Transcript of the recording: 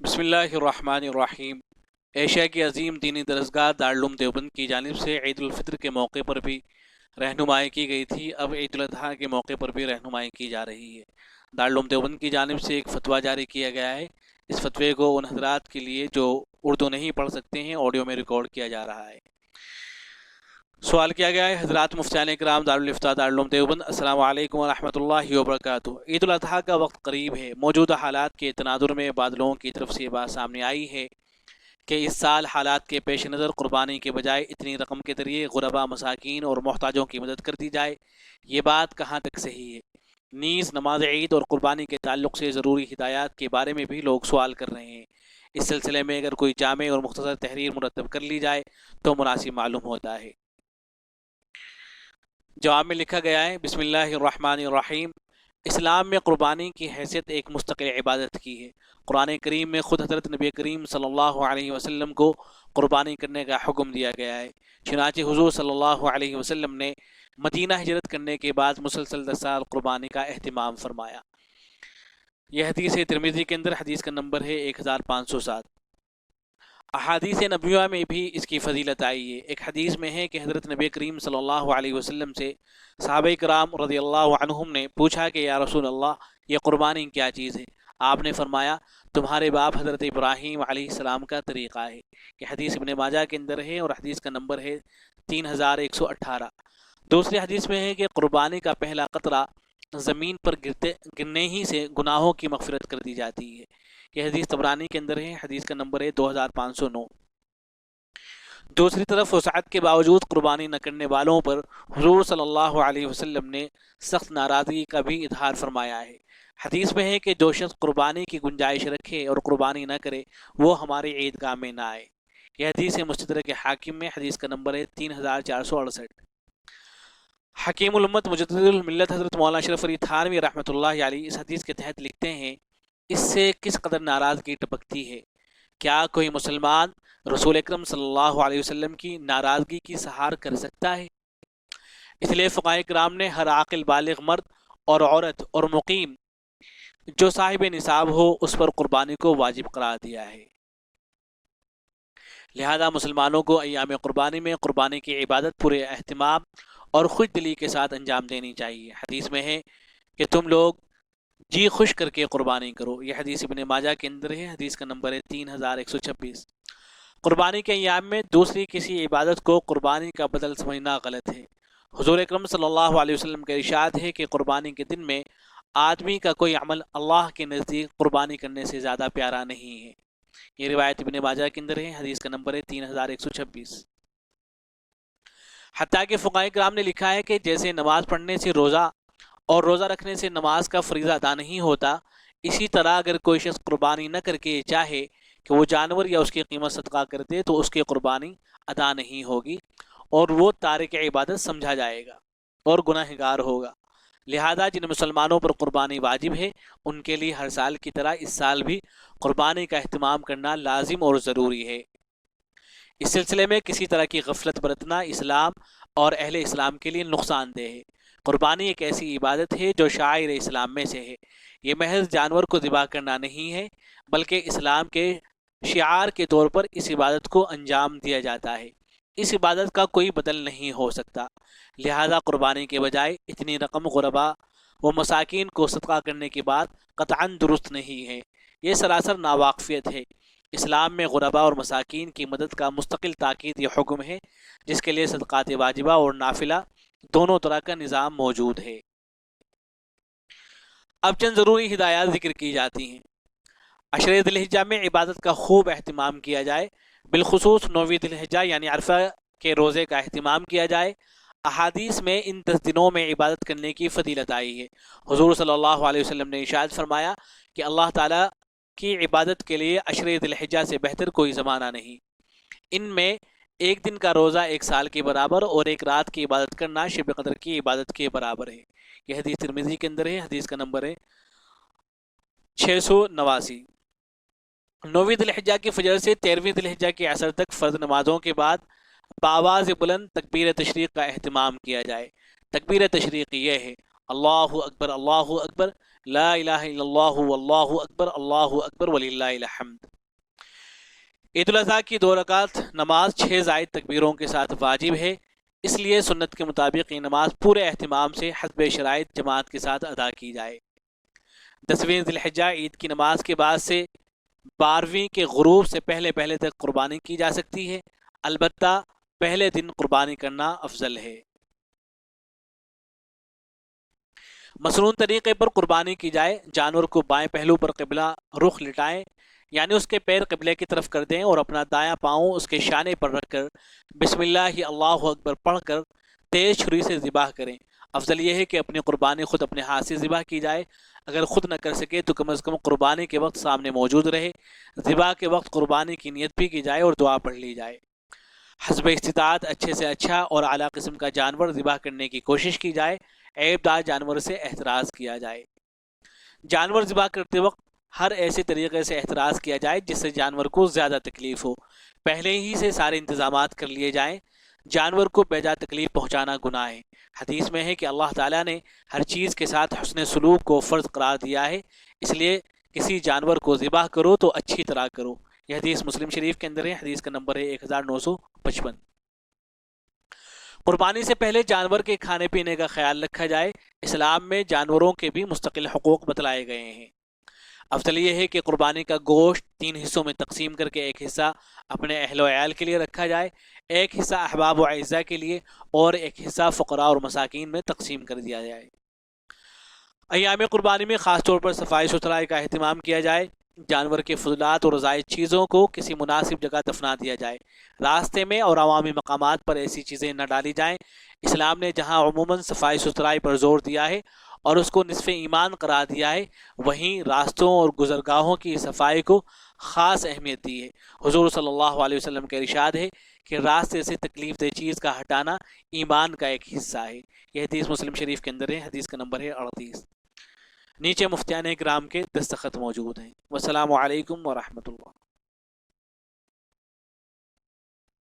بسم اللہ الرحمن الرحیم۔ ایشیا کی عظیم دینی درسگاہ دارالعلوم دیوبند کی جانب سے عید الفطر کے موقع پر بھی رہنمائی کی گئی تھی، اب عید الاضحیٰ کے موقع پر بھی رہنمائی کی جا رہی ہے۔ دارالعلوم دیوبند کی جانب سے ایک فتویٰ جاری کیا گیا ہے۔ اس فتوے کو ان حضرات کے لیے جو اردو نہیں پڑھ سکتے ہیں آڈیو میں ریکارڈ کیا جا رہا ہے۔ سوال کیا گیا ہے: حضرات مفتیان کرام دارالافتاء دارالعلوم دیوبند، السلام علیکم ورحمۃ اللہ وبرکاتہ۔ عید الاضحیٰ کا وقت قریب ہے۔ موجودہ حالات کے تناظر میں بعض لوگوں کی طرف سے یہ بات سامنے آئی ہے کہ اس سال حالات کے پیش نظر قربانی کے بجائے اتنی رقم کے ذریعے غربا، مساکین اور محتاجوں کی مدد کر دی جائے، یہ بات کہاں تک صحیح ہے؟ نیز نماز عید اور قربانی کے تعلق سے ضروری ہدایات کے بارے میں بھی لوگ سوال کر رہے ہیں۔ اس سلسلے میں اگر کوئی جامع اور مختصر تحریر مرتب کر لی جائے تو مناسب معلوم ہوتا ہے۔ جواب میں لکھا گیا ہے: بسم اللہ الرحمن الرحیم۔ اسلام میں قربانی کی حیثیت ایک مستقل عبادت کی ہے۔ قرآن کریم میں خود حضرت نبی کریم صلی اللہ علیہ وسلم کو قربانی کرنے کا حکم دیا گیا ہے۔ چنانچہ حضور صلی اللہ علیہ وسلم نے مدینہ ہجرت کرنے کے بعد مسلسل 10 سال قربانی کا اہتمام فرمایا۔ یہ حدیث ترمذی کے اندر، حدیث کا نمبر ہے 1507۔ احادیث نبویہ میں بھی اس کی فضیلت آئی ہے۔ ایک حدیث میں ہے کہ حضرت نبی کریم صلی اللہ علیہ وسلم سے صحابہ کرام رضی اللہ عنہم نے پوچھا کہ یا رسول اللہ، یہ قربانی کیا چیز ہے؟ آپ نے فرمایا، تمہارے باپ حضرت ابراہیم علیہ السلام کا طریقہ ہے۔ یہ حدیث ابن ماجہ کے اندر ہے اور حدیث کا نمبر ہے 3118۔ دوسری حدیث میں ہے کہ قربانی کا پہلا قطرہ زمین پر گرنے ہی سے گناہوں کی مغفرت کر دی جاتی ہے۔ یہ حدیث طبرانی کے اندر ہے، حدیث کا نمبر ہے 2509۔ دوسری طرف وسعت کے باوجود قربانی نہ کرنے والوں پر حضور صلی اللہ علیہ وسلم نے سخت ناراضگی کا بھی اظہار فرمایا ہے۔ حدیث میں ہے کہ جو شخص قربانی کی گنجائش رکھے اور قربانی نہ کرے وہ ہماری عیدگاہ میں نہ آئے۔ یہ حدیث مستدرک حاکم میں، حدیث کا نمبر ہے 3468۔ حکیم الامت مجدد الملت حضرت مولانا اشرف علی تھانوی رحمۃ اللہ علیہ اس حدیث کے تحت لکھتے ہیں: اس سے کس قدر ناراضگی ٹپکتی ہے! کیا کوئی مسلمان رسول اکرم صلی اللہ علیہ وسلم کی ناراضگی کی سہار کر سکتا ہے؟ اس لیے فقہاء کرام نے ہر عاقل بالغ مرد اور عورت اور مقیم جو صاحب نصاب ہو اس پر قربانی کو واجب قرار دیا ہے۔ لہذا مسلمانوں کو ایام قربانی میں قربانی کی عبادت پورے اہتمام اور خوش دلی کے ساتھ انجام دینی چاہیے۔ حدیث میں ہے کہ تم لوگ جی خوش کر کے قربانی کرو۔ یہ حدیث ابن ماجہ کے اندر ہے، حدیث کا نمبر ہے 3126۔ قربانی کے ایام میں دوسری کسی عبادت کو قربانی کا بدل سمجھنا غلط ہے۔ حضور اکرم صلی اللہ علیہ وسلم کا ارشاد ہے کہ قربانی کے دن میں آدمی کا کوئی عمل اللہ کے نزدیک قربانی کرنے سے زیادہ پیارا نہیں ہے۔ یہ روایت ابن ماجہ کے اندر ہے، حدیث کا نمبر ہے 3126۔ حتیٰ کہ فقہاء کرام نے لکھا ہے کہ جیسے نماز پڑھنے سے روزہ اور روزہ رکھنے سے نماز کا فریضہ ادا نہیں ہوتا، اسی طرح اگر کوئی شخص قربانی نہ کر کے چاہے کہ وہ جانور یا اس کی قیمت صدقہ کر دے تو اس کی قربانی ادا نہیں ہوگی اور وہ تارک عبادت سمجھا جائے گا اور گناہ گار ہوگا۔ لہذا جن مسلمانوں پر قربانی واجب ہے ان کے لیے ہر سال کی طرح اس سال بھی قربانی کا اہتمام کرنا لازم اور ضروری ہے۔ اس سلسلے میں کسی طرح کی غفلت برتنا اسلام اور اہل اسلام کے لیے نقصان دہ ہے۔ قربانی ایک ایسی عبادت ہے جو شاعر اسلام میں سے ہے۔ یہ محض جانور کو ذبح کرنا نہیں ہے بلکہ اسلام کے شعار کے طور پر اس عبادت کو انجام دیا جاتا ہے۔ اس عبادت کا کوئی بدل نہیں ہو سکتا۔ لہذا قربانی کے بجائے اتنی رقم غربا و مساکین کو صدقہ کرنے کی بات قطعاً درست نہیں ہے۔ یہ سراسر ناواقفیت ہے۔ اسلام میں غربا اور مساکین کی مدد کا مستقل تاکید یہ حکم ہے جس کے لیے صدقات واجبہ اور نافلہ دونوں طرح کا نظام موجود ہے۔ اب چند ضروری ہدایات ذکر کی جاتی ہیں۔ عشرہ ذی الحجہ میں عبادت کا خوب اہتمام کیا جائے، بالخصوص 9ویں ذی الحجہ یعنی عرفہ کے روزے کا اہتمام کیا جائے۔ احادیث میں ان 10 دنوں میں عبادت کرنے کی فضیلت آئی ہے۔ حضور صلی اللہ علیہ وسلم نے ارشاد فرمایا کہ اللہ تعالیٰ کی عبادت کے لیے عشرہ ذی الحجہ سے بہتر کوئی زمانہ نہیں۔ ان میں ایک دن کا روزہ 1 سال کے برابر اور ایک رات کی عبادت کرنا شب قدر کی عبادت کے برابر ہے۔ یہ حدیث ترمذی کے اندر ہے، حدیث کا نمبر ہے 689۔ 9ویں ذی الحجہ کی فجر سے 13ویں ذی الحجہ کے عصر تک فرض نمازوں کے بعد بآواز بلند تکبیر تشریق کا اہتمام کیا جائے۔ تکبیر تشریق یہ ہے: اللہ اکبر، اللہ اکبر، لا الہ الا اللہ واللہ اکبر، اللہ اکبر وللہ الحمد۔ عید الاضحیٰ کی 2 رکعت نماز 6 زائد تکبیروں کے ساتھ واجب ہے، اس لیے سنت کے مطابق یہ نماز پورے اہتمام سے حسب شرائط جماعت کے ساتھ ادا کی جائے۔ 10ویں ذی الحجہ عید کی نماز کے بعد سے 12ویں کے غروب سے پہلے تک قربانی کی جا سکتی ہے، البتہ پہلے دن قربانی کرنا افضل ہے۔ مسنون طریقے پر قربانی کی جائے، جانور کو بائیں پہلو پر قبلہ رخ لٹائیں، یعنی اس کے پیر قبلے کی طرف کر دیں اور اپنا دایاں پاؤں اس کے شانے پر رکھ کر بسم اللہ اللہ اکبر پڑھ کر تیز چھری سے ذبح کریں۔ افضل یہ ہے کہ اپنی قربانی خود اپنے ہاتھ سے ذبح کی جائے، اگر خود نہ کر سکے تو کم از کم قربانی کے وقت سامنے موجود رہے، ذبح کے وقت قربانی کی نیت بھی کی جائے اور دعا پڑھ لی جائے۔ حسب استطاعت اچھے سے اچھا اور اعلیٰ قسم کا جانور ذبح کرنے کی کوشش کی جائے، عیب دار جانور سے احتراز کیا جائے۔ جانور ذبح کرتے وقت ہر ایسے طریقے سے احتراز کیا جائے جس سے جانور کو زیادہ تکلیف ہو، پہلے ہی سے سارے انتظامات کر لیے جائیں، جانور کو بیجا تکلیف پہنچانا گناہ ہے۔ حدیث میں ہے کہ اللہ تعالیٰ نے ہر چیز کے ساتھ حسن سلوک کو فرض قرار دیا ہے، اس لیے کسی جانور کو ذبح کرو تو اچھی طرح کرو۔ یہ حدیث مسلم شریف کے اندر ہے، حدیث کا نمبر ہے 1955۔ قربانی سے پہلے جانور کے کھانے پینے کا خیال رکھا جائے، اسلام میں جانوروں کے بھی مستقل حقوق بتلائے گئے ہیں۔ افضل یہ ہے کہ قربانی کا گوشت 3 حصوں میں تقسیم کر کے ایک حصہ اپنے اہل و عیال کے لیے رکھا جائے، ایک حصہ احباب و اعزاء کے لیے اور ایک حصہ فقراء اور مساکین میں تقسیم کر دیا جائے۔ ایام قربانی میں خاص طور پر صفائی ستھرائی کا اہتمام کیا جائے، جانور کے فضلات اور زائد چیزوں کو کسی مناسب جگہ دفنا دیا جائے، راستے میں اور عوامی مقامات پر ایسی چیزیں نہ ڈالی جائیں۔ اسلام نے جہاں عموماً صفائی ستھرائی پر زور دیا ہے اور اس کو نصف ایمان قرار دیا ہے، وہیں راستوں اور گزرگاہوں کی صفائی کو خاص اہمیت دی ہے۔ حضور صلی اللہ علیہ وسلم کا ارشاد ہے کہ راستے سے تکلیف دہ چیز کا ہٹانا ایمان کا ایک حصہ ہے۔ یہ حدیث مسلم شریف کے اندر ہے، حدیث کا نمبر ہے 38۔ نیچے مفتیان کرام کے دستخط موجود ہیں۔ والسلام علیکم ورحمۃ اللہ۔